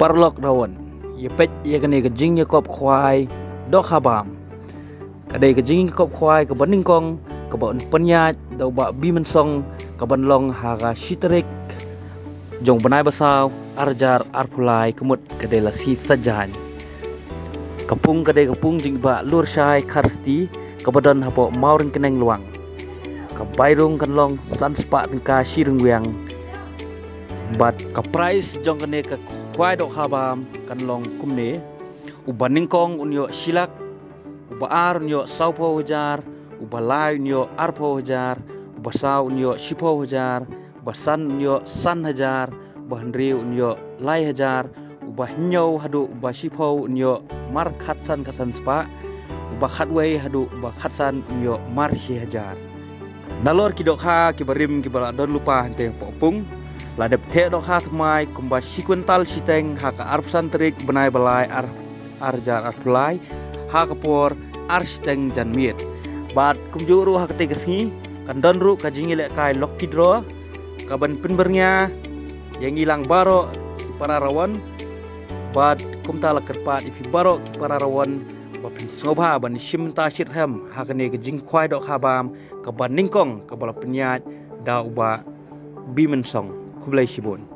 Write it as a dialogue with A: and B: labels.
A: parlok dawan ye pet ye kene ke jing ye kop khwai dok habam kadai ke jing kop khwai ke baning kong ke bon penyat dau ba bi men song ke ban long haga shitrik jong banai basaw arjar arpulai kemut kadai la si sajan kapung kadai kapung jing ba lur syai karsti ke badan hapo maurin keneng luang ke bairung kan long sanspa tengka shirung wiang bat ka price jong kene ka kwai dok habam kan long kumne ubaning kong unyo silak uba ar unyo saupo hujar uba lai unyo arpo hujar uba sau unyo shipo hujar basan unyo san hajar bahandri unyo lai hajar uba hinyo hadu uba shipo unyo mar khatsan kasan spa uba khatwei hadu uba khatsan unyo mar shi hajar nalor kidok ha kibarim kibala don lupa hante popung ladap te dok ha tmai kumba shikuntal siteng ha ka arpsan trik benai balai arjar arpulai ha kapor arsteng janmiet bat kumjuru ha ketik kesni kandon ru kajingi lek kai lokidro kaban penbernya yang hilang baro para rawan bat kumtala kerpat ifi baro para rawan bapin sngobha ban shimta shitham ha kene kajing kwai dok habam kaban ningkong kabala penyat da uba bimen song kublai shibun